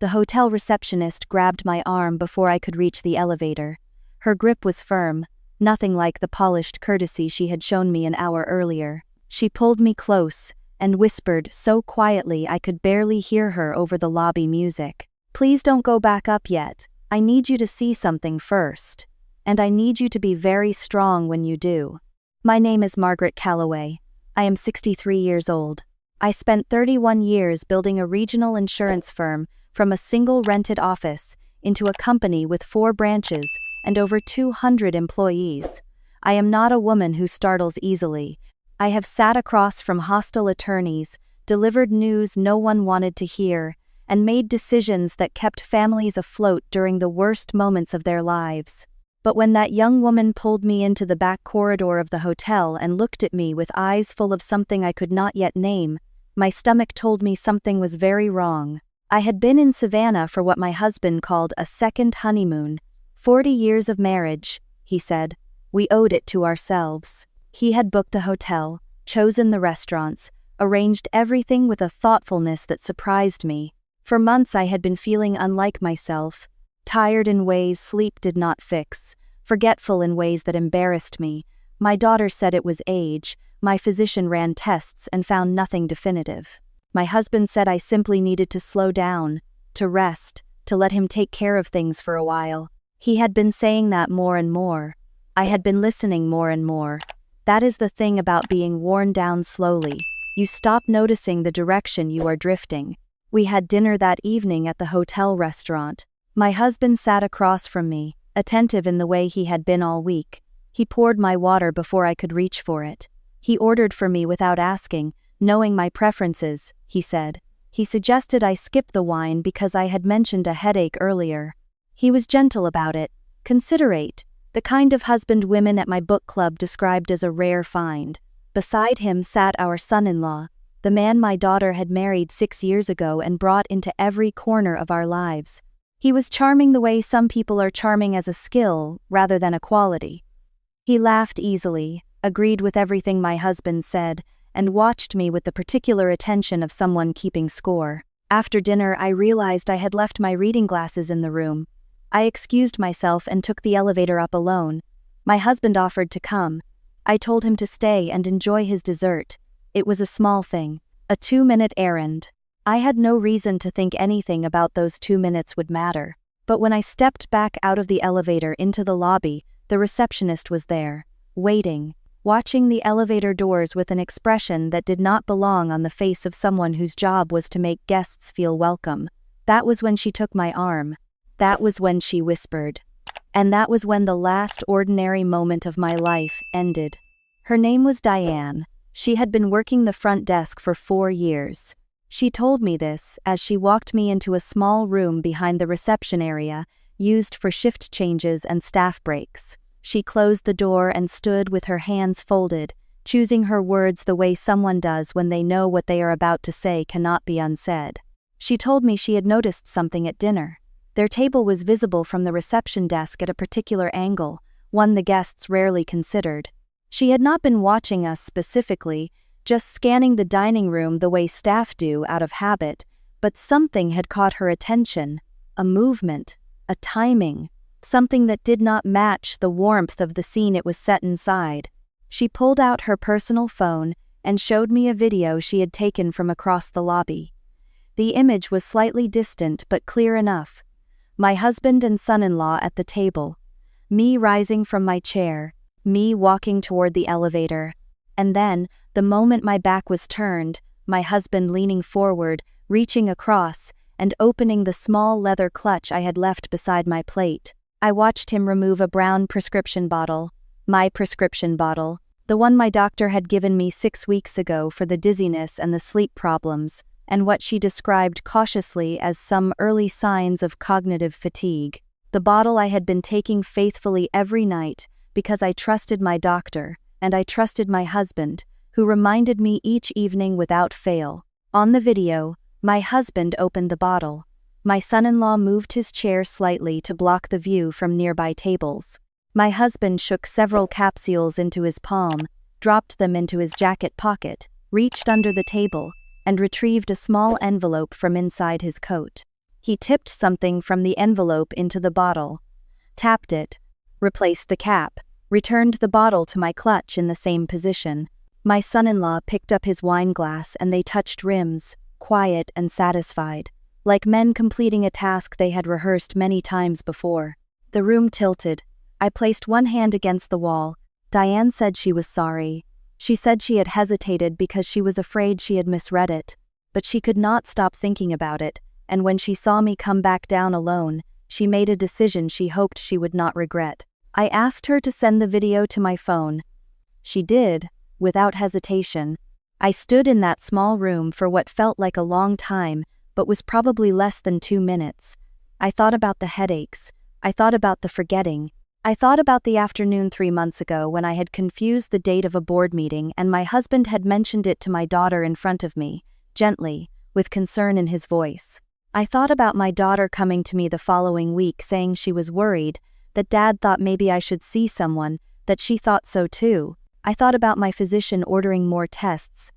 The hotel receptionist grabbed my arm before I could reach the elevator. Her grip was firm, nothing like the polished courtesy she had shown me an hour earlier. She pulled me close and whispered so quietly I could barely hear her over the lobby music. "Please don't go back up yet. I need you to see something first. And I need you to be very strong when you do. My name is Margaret Calloway. I am 63 years old. I spent 31 years building a regional insurance firm from a single rented office into a company with 4 branches and over 200 employees. I am not a woman who startles easily. I have sat across from hostile attorneys, delivered news no one wanted to hear, and made decisions that kept families afloat during the worst moments of their lives. But when that young woman pulled me into the back corridor of the hotel and looked at me with eyes full of something I could not yet name, my stomach told me something was very wrong. I had been in Savannah for what my husband called a second honeymoon. 40 years of marriage, he said. We owed it to ourselves. He had booked the hotel, chosen the restaurants, arranged everything with a thoughtfulness that surprised me. For months I had been feeling unlike myself, tired in ways sleep did not fix, forgetful in ways that embarrassed me. My daughter said it was age, my physician ran tests and found nothing definitive. My husband said I simply needed to slow down, to rest, to let him take care of things for a while. He had been saying that more and more. I had been listening more and more. That is the thing about being worn down slowly. You stop noticing the direction you are drifting. We had dinner that evening at the hotel restaurant. My husband sat across from me, attentive in the way he had been all week. He poured my water before I could reach for it. He ordered for me without asking, knowing my preferences, he said. He suggested I skip the wine because I had mentioned a headache earlier. He was gentle about it, considerate, the kind of husband women at my book club described as a rare find. Beside him sat our son-in-law, the man my daughter had married 6 years ago and brought into every corner of our lives. He was charming the way some people are charming as a skill rather than a quality. He laughed easily, agreed with everything my husband said, and watched me with the particular attention of someone keeping score. After dinner I realized I had left my reading glasses in the room. I excused myself and took the elevator up alone. My husband offered to come. I told him to stay and enjoy his dessert. It was a small thing, a 2-minute errand. I had no reason to think anything about those 2 minutes would matter. But when I stepped back out of the elevator into the lobby, the receptionist was there, waiting, watching the elevator doors with an expression that did not belong on the face of someone whose job was to make guests feel welcome. That was when she took my arm. That was when she whispered. And that was when the last ordinary moment of my life ended. Her name was Diane. She had been working the front desk for 4 years. She told me this as she walked me into a small room behind the reception area, used for shift changes and staff breaks. She closed the door and stood with her hands folded, choosing her words the way someone does when they know what they are about to say cannot be unsaid. She told me she had noticed something at dinner. Their table was visible from the reception desk at a particular angle, one the guests rarely considered. She had not been watching us specifically, just scanning the dining room the way staff do out of habit, but something had caught her attention, a movement, a timing, something that did not match the warmth of the scene it was set inside. She pulled out her personal phone and showed me a video she had taken from across the lobby. The image was slightly distant but clear enough. My husband and son-in-law at the table, me rising from my chair, me walking toward the elevator, and then, the moment my back was turned, my husband leaning forward, reaching across, and opening the small leather clutch I had left beside my plate. I watched him remove a brown prescription bottle, my prescription bottle, the one my doctor had given me 6 weeks ago for the dizziness and the sleep problems, and what she described cautiously as some early signs of cognitive fatigue. The bottle I had been taking faithfully every night because I trusted my doctor, and I trusted my husband, who reminded me each evening without fail. On the video, my husband opened the bottle. My son-in-law moved his chair slightly to block the view from nearby tables. My husband shook several capsules into his palm, dropped them into his jacket pocket, reached under the table, and retrieved a small envelope from inside his coat. He tipped something from the envelope into the bottle, tapped it, replaced the cap, returned the bottle to my clutch in the same position. My son-in-law picked up his wine glass and they touched rims, quiet and satisfied, like men completing a task they had rehearsed many times before. The room tilted. I placed one hand against the wall. Diane said she was sorry. She said she had hesitated because she was afraid she had misread it. But she could not stop thinking about it, and when she saw me come back down alone, she made a decision she hoped she would not regret. I asked her to send the video to my phone. She did, without hesitation. I stood in that small room for what felt like a long time, but was probably less than 2 minutes. I thought about the headaches. I thought about the forgetting. I thought about the afternoon 3 months ago when I had confused the date of a board meeting and my husband had mentioned it to my daughter in front of me, gently, with concern in his voice. I thought about my daughter coming to me the following week saying she was worried, that Dad thought maybe I should see someone, that she thought so too. I thought about my physician ordering more tests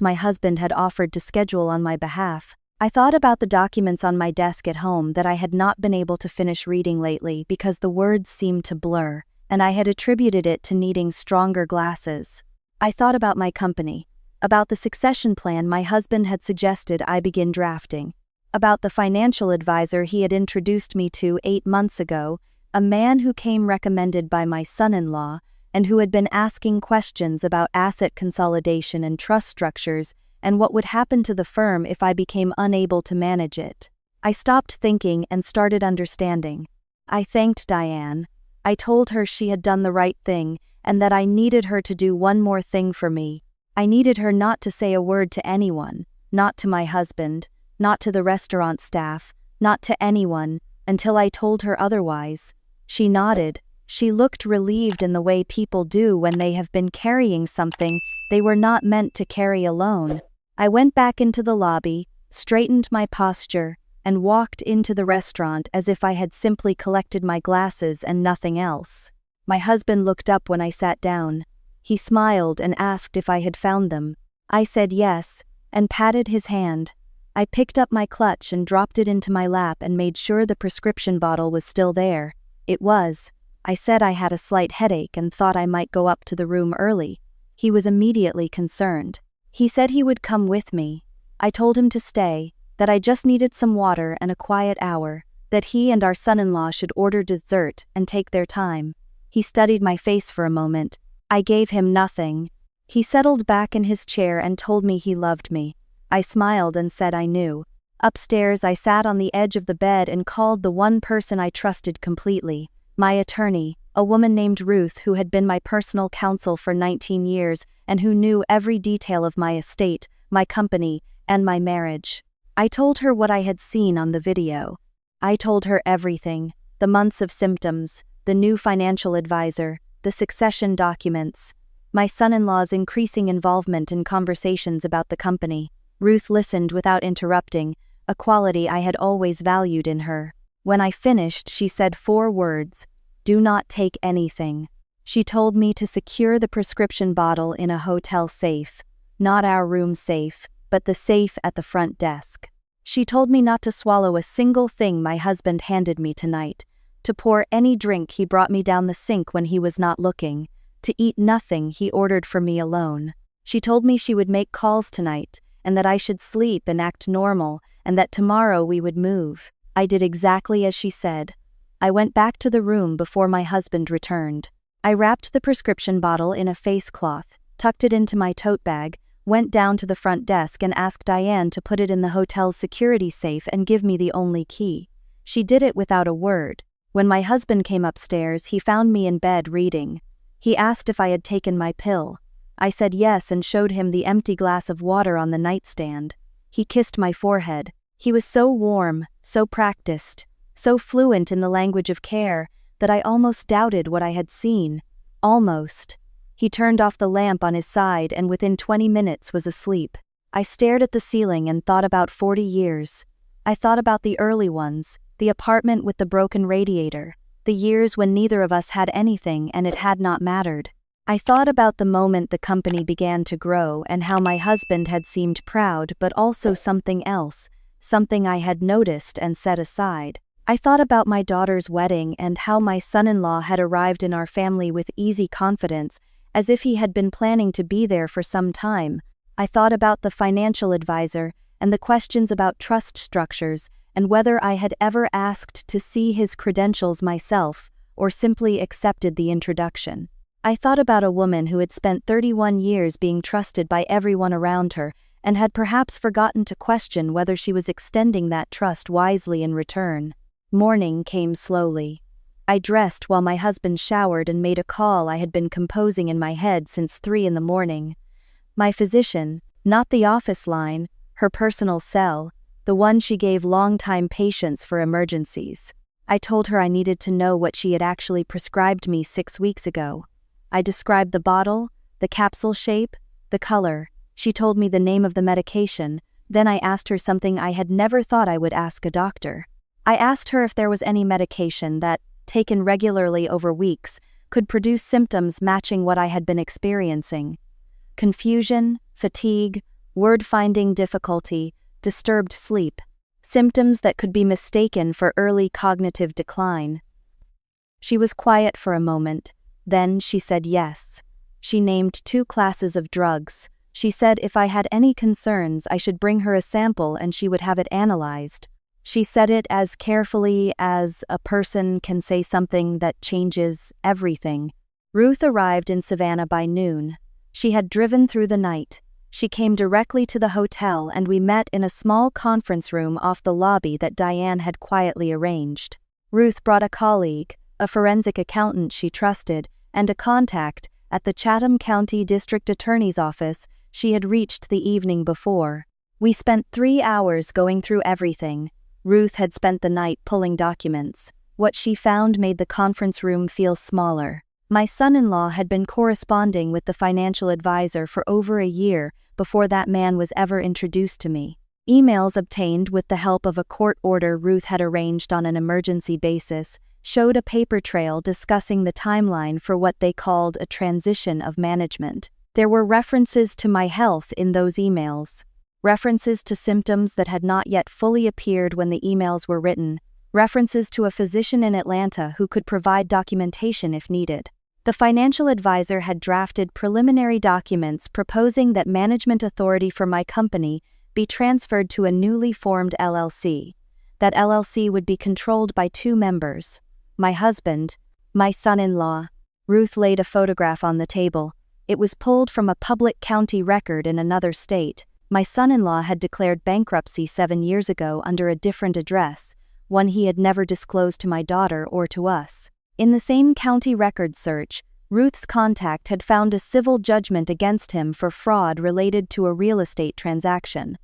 my husband had offered to schedule on my behalf. I thought about the documents on my desk at home that I had not been able to finish reading lately because the words seemed to blur, and I had attributed it to needing stronger glasses. I thought about my company, about the succession plan my husband had suggested I begin drafting, about the financial advisor he had introduced me to 8 months ago, a man who came recommended by my son-in-law, and who had been asking questions about asset consolidation and trust structures and what would happen to the firm if I became unable to manage it. I stopped thinking and started understanding. I thanked Diane. I told her she had done the right thing and that I needed her to do one more thing for me. I needed her not to say a word to anyone, not to my husband, not to the restaurant staff, not to anyone, until I told her otherwise. She nodded. She looked relieved in the way people do when they have been carrying something they were not meant to carry alone. I went back into the lobby, straightened my posture, and walked into the restaurant as if I had simply collected my glasses and nothing else. My husband looked up when I sat down. He smiled and asked if I had found them. I said yes, and patted his hand. I picked up my clutch and dropped it into my lap and made sure the prescription bottle was still there. It was. I said I had a slight headache and thought I might go up to the room early. He was immediately concerned. He said he would come with me. I told him to stay, that I just needed some water and a quiet hour, that he and our son-in-law should order dessert and take their time. He studied my face for a moment. I gave him nothing. He settled back in his chair and told me he loved me. I smiled and said I knew. Upstairs, I sat on the edge of the bed and called the one person I trusted completely. My attorney, a woman named Ruth who had been my personal counsel for 19 years and who knew every detail of my estate, my company, and my marriage. I told her what I had seen on the video. I told her everything, the months of symptoms, the new financial advisor, the succession documents, my son-in-law's increasing involvement in conversations about the company. Ruth listened without interrupting, a quality I had always valued in her. When I finished, she said 4 words: "Do not take anything." She told me to secure the prescription bottle in a hotel safe, not our room safe, but the safe at the front desk. She told me not to swallow a single thing my husband handed me tonight, to pour any drink he brought me down the sink when he was not looking, to eat nothing he ordered for me alone. She told me she would make calls tonight, and that I should sleep and act normal, and that tomorrow we would move. I did exactly as she said. I went back to the room before my husband returned. I wrapped the prescription bottle in a face cloth, tucked it into my tote bag, went down to the front desk and asked Diane to put it in the hotel's security safe and give me the only key. She did it without a word. When my husband came upstairs, he found me in bed reading. He asked if I had taken my pill. I said yes and showed him the empty glass of water on the nightstand. He kissed my forehead. He was so warm, so practiced, so fluent in the language of care, that I almost doubted what I had seen. Almost. He turned off the lamp on his side and within 20 minutes was asleep. I stared at the ceiling and thought about 40 years. I thought about the early ones, the apartment with the broken radiator, the years when neither of us had anything and it had not mattered. I thought about the moment the company began to grow and how my husband had seemed proud but also something else, something I had noticed and set aside. I thought about my daughter's wedding and how my son-in-law had arrived in our family with easy confidence, as if he had been planning to be there for some time. I thought about the financial advisor and the questions about trust structures and whether I had ever asked to see his credentials myself or simply accepted the introduction. I thought about a woman who had spent 31 years being trusted by everyone around her and had perhaps forgotten to question whether she was extending that trust wisely in return. Morning came slowly. I dressed while my husband showered and made a call I had been composing in my head since 3 in the morning. My physician, not the office line, her personal cell, the one she gave long-time patients for emergencies. I told her I needed to know what she had actually prescribed me 6 weeks ago. I described the bottle, the capsule shape, the color. She told me the name of the medication. Then I asked her something I had never thought I would ask a doctor. I asked her if there was any medication that, taken regularly over weeks, could produce symptoms matching what I had been experiencing. Confusion, fatigue, word-finding difficulty, disturbed sleep. Symptoms that could be mistaken for early cognitive decline. She was quiet for a moment. Then she said yes. She named 2 classes of drugs. She said if I had any concerns I should bring her a sample and she would have it analyzed. She said it as carefully as a person can say something that changes everything. Ruth arrived in Savannah by noon. She had driven through the night. She came directly to the hotel and we met in a small conference room off the lobby that Diane had quietly arranged. Ruth brought a colleague, a forensic accountant she trusted, and a contact at the Chatham County District Attorney's Office she had reached the evening before. We spent 3 hours going through everything. Ruth had spent the night pulling documents. What she found made the conference room feel smaller. My son-in-law had been corresponding with the financial advisor for over a year before that man was ever introduced to me. Emails obtained with the help of a court order Ruth had arranged on an emergency basis showed a paper trail discussing the timeline for what they called a transition of management. There were references to my health in those emails, references to symptoms that had not yet fully appeared when the emails were written, references to a physician in Atlanta who could provide documentation if needed. The financial advisor had drafted preliminary documents proposing that management authority for my company be transferred to a newly formed LLC. That LLC would be controlled by 2 members. My husband, my son-in-law. Ruth laid a photograph on the table. It was pulled from a public county record in another state. My son-in-law had declared bankruptcy 7 years ago under a different address, one he had never disclosed to my daughter or to us. In the same county record search, Ruth's contact had found a civil judgment against him for fraud related to a real estate transaction.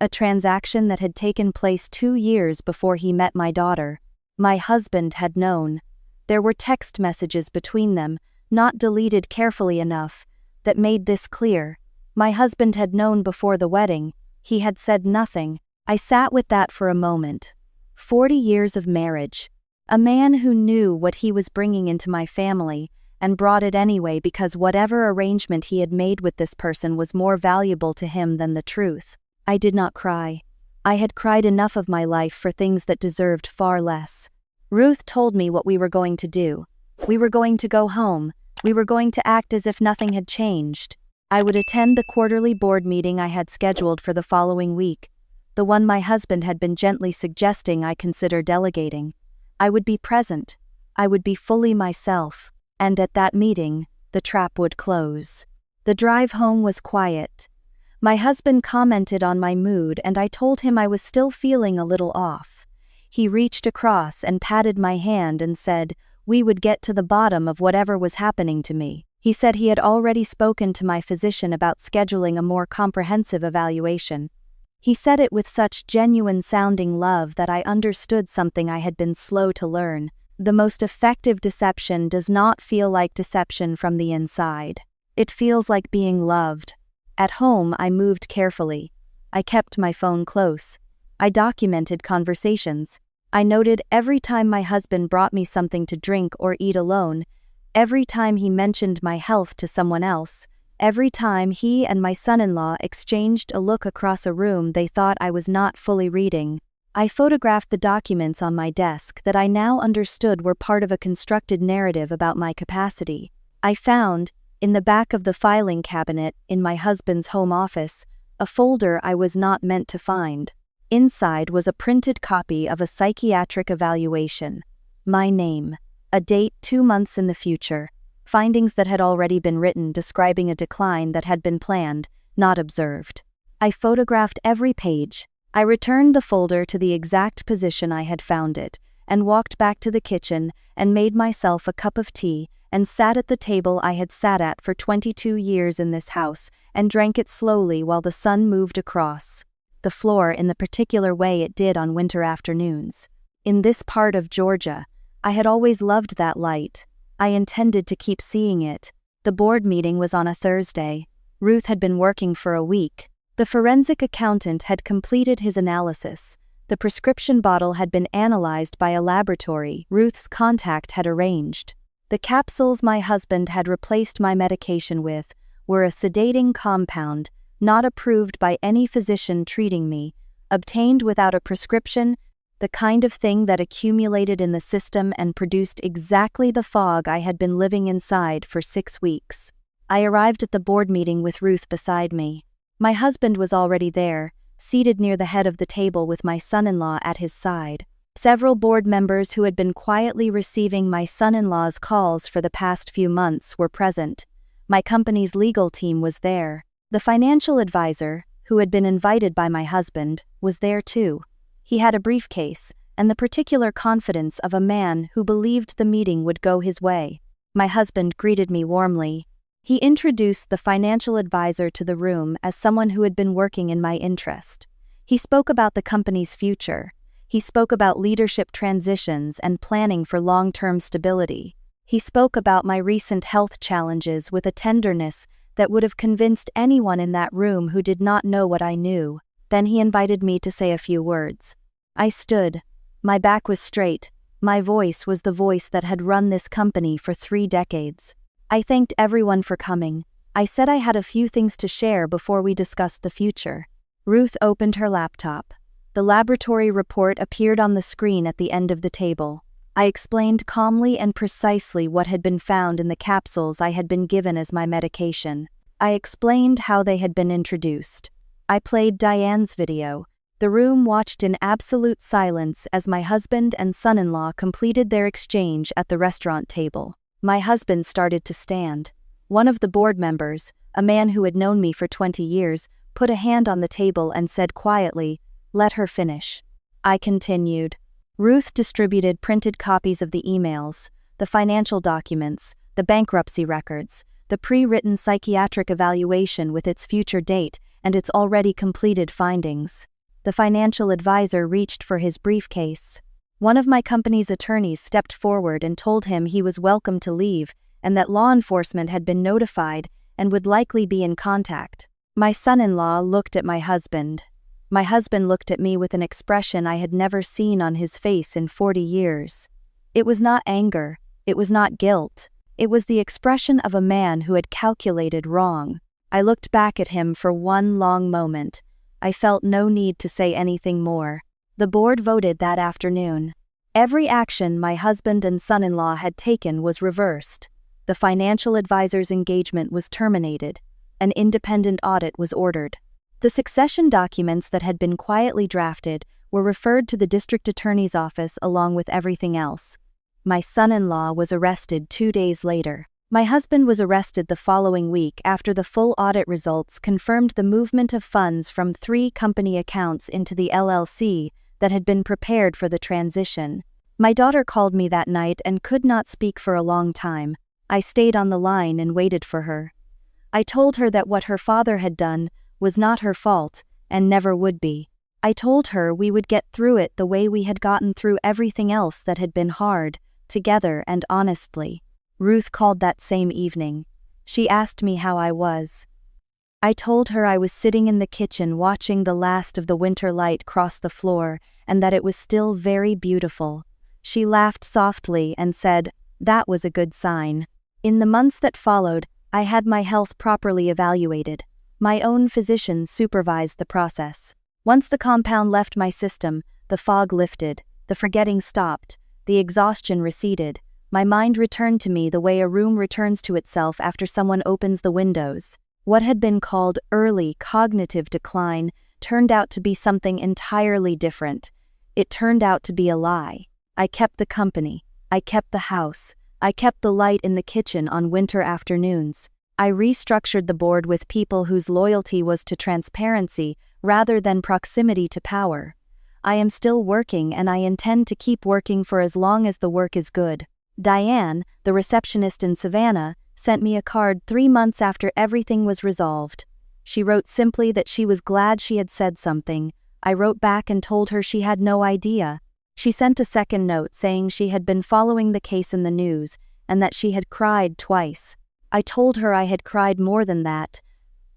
A transaction that had taken place 2 years before he met my daughter. My husband had known. There were text messages between them, not deleted carefully enough, that made this clear. My husband had known before the wedding. He had said nothing. I sat with that for a moment. 40 years of marriage. A man who knew what he was bringing into my family, and brought it anyway because whatever arrangement he had made with this person was more valuable to him than the truth. I did not cry. I had cried enough of my life for things that deserved far less. Ruth told me what we were going to do. We were going to go home. We were going to act as if nothing had changed. I would attend the quarterly board meeting I had scheduled for the following week, the one my husband had been gently suggesting I consider delegating. I would be present. I would be fully myself. And at that meeting, the trap would close. The drive home was quiet. My husband commented on my mood and I told him I was still feeling a little off. He reached across and patted my hand and said we would get to the bottom of whatever was happening to me. He said he had already spoken to my physician about scheduling a more comprehensive evaluation. He said it with such genuine-sounding love that I understood something I had been slow to learn. The most effective deception does not feel like deception from the inside. It feels like being loved. At home, I moved carefully. I kept my phone close. I documented conversations. I noted every time my husband brought me something to drink or eat alone, every time he mentioned my health to someone else, Every time he and my son-in-law exchanged a look across a room they thought I was not fully reading. I photographed the documents on my desk that I now understood were part of a constructed narrative about my capacity. I found, in the back of the filing cabinet in my husband's home office, a folder I was not meant to find. Inside was a printed copy of a psychiatric evaluation. My name, a date 2 months in the future, findings that had already been written describing a decline that had been planned, not observed. I photographed every page. I returned the folder to the exact position I had found it, and walked back to the kitchen and made myself a cup of tea and sat at the table I had sat at for 22 years in this house and drank it slowly while the sun moved across the floor in the particular way it did on winter afternoons. In this part of Georgia, I had always loved that light. I intended to keep seeing it. The board meeting was on a Thursday. Ruth had been working for a week. The forensic accountant had completed his analysis. The prescription bottle had been analyzed by a laboratory Ruth's contact had arranged. The capsules my husband had replaced my medication with were a sedating compound, not approved by any physician treating me, obtained without a prescription, the kind of thing that accumulated in the system and produced exactly the fog I had been living inside for 6 weeks. I arrived at the board meeting with Ruth beside me. My husband was already there, seated near the head of the table with my son-in-law at his side. Several board members who had been quietly receiving my son-in-law's calls for the past few months were present. My company's legal team was there. The financial advisor, who had been invited by my husband, was there too. He had a briefcase and the particular confidence of a man who believed the meeting would go his way. My husband greeted me warmly. He introduced the financial advisor to the room as someone who had been working in my interest. He spoke about the company's future. He spoke about leadership transitions and planning for long-term stability. He spoke about my recent health challenges with a tenderness that would have convinced anyone in that room who did not know what I knew. Then he invited me to say a few words. I stood. My back was straight. My voice was the voice that had run this company for 3 decades. I thanked everyone for coming. I said I had a few things to share before we discussed the future. Ruth opened her laptop. The laboratory report appeared on the screen at the end of the table. I explained calmly and precisely what had been found in the capsules I had been given as my medication. I explained how they had been introduced. I played Diane's video. The room watched in absolute silence as my husband and son-in-law completed their exchange at the restaurant table. My husband started to stand. One of the board members, a man who had known me for 20 years, put a hand on the table and said quietly, "Let her finish." I continued. Ruth distributed printed copies of the emails, the financial documents, the bankruptcy records, the pre-written psychiatric evaluation with its future date and its already completed findings. The financial advisor reached for his briefcase. One of my company's attorneys stepped forward and told him he was welcome to leave and that law enforcement had been notified and would likely be in contact. My son-in-law looked at my husband. My husband looked at me with an expression I had never seen on his face in 40 years. It was not anger. It was not guilt. It was the expression of a man who had calculated wrong. I looked back at him for one long moment. I felt no need to say anything more. The board voted that afternoon. Every action my husband and son-in-law had taken was reversed. The financial advisor's engagement was terminated. An independent audit was ordered. The succession documents that had been quietly drafted were referred to the district attorney's office along with everything else. My son-in-law was arrested 2 days later. My husband was arrested the following week after the full audit results confirmed the movement of funds from 3 company accounts into the LLC that had been prepared for the transition. My daughter called me that night and could not speak for a long time. I stayed on the line and waited for her. I told her that what her father had done was not her fault and never would be. I told her we would get through it the way we had gotten through everything else that had been hard, together and honestly. Ruth called that same evening. She asked me how I was. I told her I was sitting in the kitchen watching the last of the winter light cross the floor and that it was still very beautiful. She laughed softly and said, "That was a good sign." In the months that followed, I had my health properly evaluated. My own physician supervised the process. Once the compound left my system, the fog lifted, the forgetting stopped, the exhaustion receded. My mind returned to me the way a room returns to itself after someone opens the windows. What had been called early cognitive decline turned out to be something entirely different. It turned out to be a lie. I kept the company. I kept the house. I kept the light in the kitchen on winter afternoons. I restructured the board with people whose loyalty was to transparency rather than proximity to power. I am still working, and I intend to keep working for as long as the work is good. Diane, the receptionist in Savannah, sent me a card 3 months after everything was resolved. She wrote simply that she was glad she had said something. I wrote back and told her she had no idea. She sent a second note saying she had been following the case in the news and that she had cried twice. I told her I had cried more than that,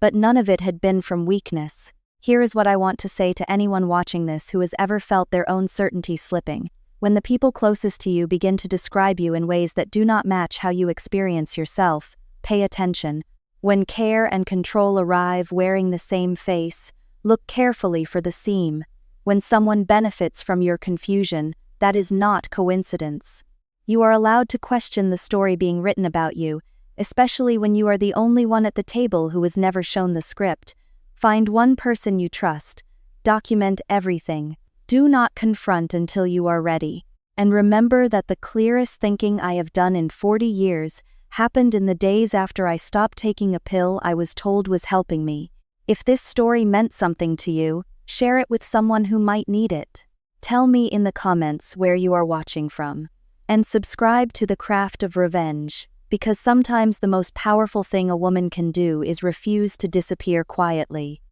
but none of it had been from weakness. Here is what I want to say to anyone watching this who has ever felt their own certainty slipping. When the people closest to you begin to describe you in ways that do not match how you experience yourself, pay attention. When care and control arrive wearing the same face, look carefully for the seam. When someone benefits from your confusion, that is not coincidence. You are allowed to question the story being written about you, especially when you are the only one at the table who was never shown the script. Find one person you trust. Document everything. Do not confront until you are ready. And remember that the clearest thinking I have done in 40 years happened in the days after I stopped taking a pill I was told was helping me. If this story meant something to you, share it with someone who might need it. Tell me in the comments where you are watching from. And subscribe to The Craft of Revenge, because sometimes the most powerful thing a woman can do is refuse to disappear quietly.